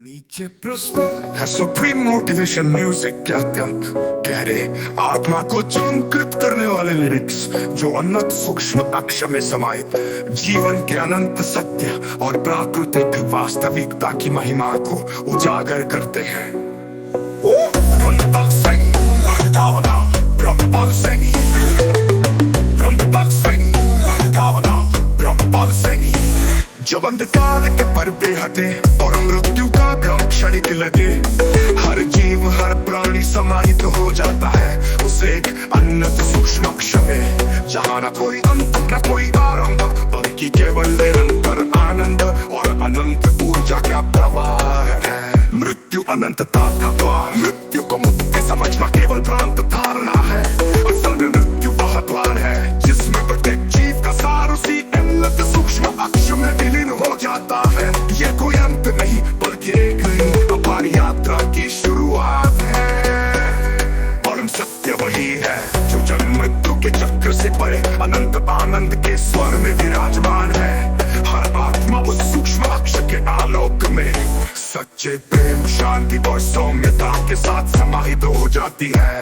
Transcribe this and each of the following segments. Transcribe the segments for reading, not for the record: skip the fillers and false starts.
नीचे प्रस्तुत है सुप्रीम मोटिवेशन म्यूजिक के अत्यंत गहरे आत्मा को चमकृत करने वाले लिरिक्स जो अनंत सूक्ष्म अक्षर में समाहित जीवन के अनंत सत्य और प्राकृतिक वास्तविकता की महिमा को उजागर करते हैं। जब अंधकार के पर्दे हटे और मृत्यु का भ्रम क्षणिक लगे, हर जीव हर प्राणी समाहित हो जाता है उस एक अनंत सूक्ष्म अक्षर में, जहाँ न कोई अंत न कोई आरंभ बल्कि केवल निरंतर आनंद और अनंत ऊर्जा का प्रवाह है। मृत्यु अनंतता का द्वार, मृत्यु को मुक्ति समझना केवल भ्रांत धारणा है। असल में मृत्यु वह द्वार है जिसमें प्रत्येक जीव का सार उसी अनंत सूक्ष्म अक्षर में विलीन हो जाता है। ये कोई अंत नहीं बल्कि एक नई अपार यात्रा की शुरुआत है। परम सत्य वही है जो जन्म मृत्यु के चक्र से परे अनंत आनंद के स्वर में विराजमान है। हर आत्मा उस सूक्ष्म अक्षर के आलोक में सच्चे प्रेम शांति और सौम्यता के साथ समाहित हो जाती है।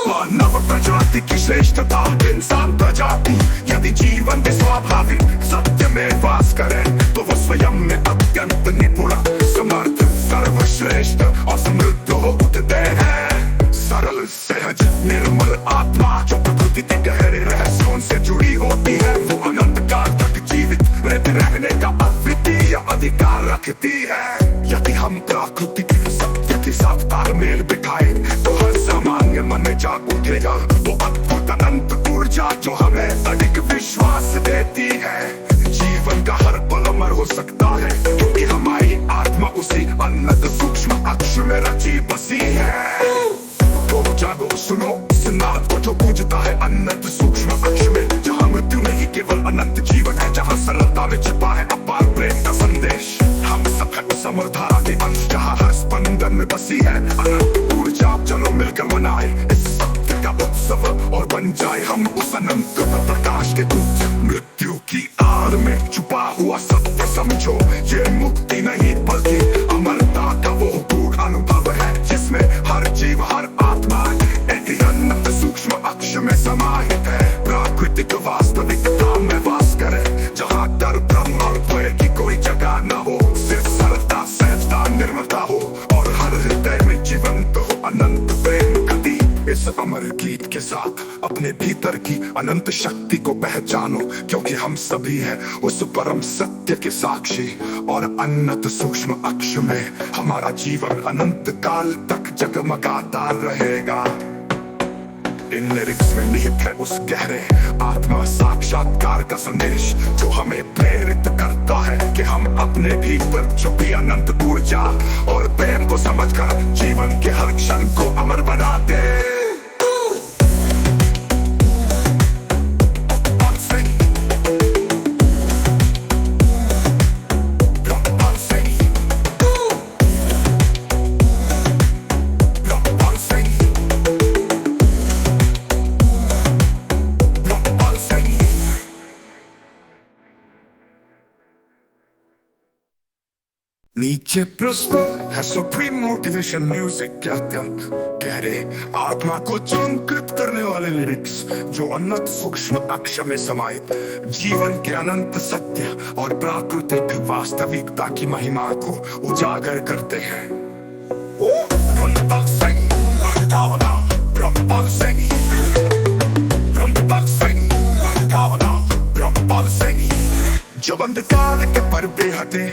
मानव प्रजाति की श्रेष्ठता इंसान प्रजाति यदि जीवन के स्वाभाविक सत्य में वास करे तो वह स्वयं में अत्यंत निपुण समर्थ सर्वश्रेष्ठ और समृद्ध होते हैं। सरल सहज निर्मल आत्मा जो प्रकृति के गहरे रहस्यों से जुड़ी होती है, वो अनंत काल तक जीवित रहने का अद्वितीय अधिकार रखती है। यदि हम प्राकृतिक सत्य के साथ तालमेल बिठाए तो हर सामान्य मन में जाग उठेगा वो अद्भुत अनंत ऊर्जा जो हमें अधिक विश्वास देती है। जीवन का हर पल अमर हो सकता है क्योंकि हमारी आत्मा उसी अनंत सूक्ष्म अक्षर में रची बसी है। तो जागो सुनो इस नाद को जो पूजता है अनंत सूक्ष्म अक्षर में, जहाँ मृत्यु नहीं केवल अनंत जीवन है, जहाँ सरलता में छिपा है अपार प्रेम का संदेश। हम सब है उस अमर धारा के अंश जहाँ हर स्पंदन में बसी है अनंत ऊर्जा। चलो मिलकर मनाए इस सत्य का उत्सव और बन जाए हम उस अनंत प्रकाश के दूत। मृत्यु की आड़ में छुपा हुआ सत्य समझो, ये मुक्ति नहीं बल्कि अमरता का वो गूढ़ अनुभव है जिसमें हर जीव हर आत्मा एक अनंत सूक्ष्म अक्षर में समाहित है। प्राकृतिक वास्तविकता में वास करे जहाँ डर भ्रम और भय की कोई जगह न हो, सिर्फ सरलता सहजता निर्मलता हो और हर हृदय में जीवंत हो अनंत प्रेम गति। इस अमर गीत के साथ अपने भीतर की अनंत शक्ति को पहचानो क्योंकि हम सभी हैं उस परम सत्य के साक्षी और अनंत सूक्ष्म अक्षर में हमारा जीवन अनंत काल तक जगमगाता रहेगा। इन लिरिक्स में निहित है उस गहरे आत्मा साक्षात्कार का संदेश जो हमें प्रेरित करता है कि हम अपने भीतर छुपी अनंत ऊर्जा और प्रेम को समझकर जीवन के हर क्षण को अमर बना दे। नीचे प्रस्तुत है सुप्रीम मोटिवेशन म्यूजिक के अत्यंत गहरे आत्मा को चमकृत करने वाले लिरिक्स जो अनंत सूक्ष्म अक्षर में समाहित जीवन के अनंत सत्य और प्राकृतिक वास्तविकता की महिमा को उजागर करते हैं। जब अंधकार के पर्दे हटे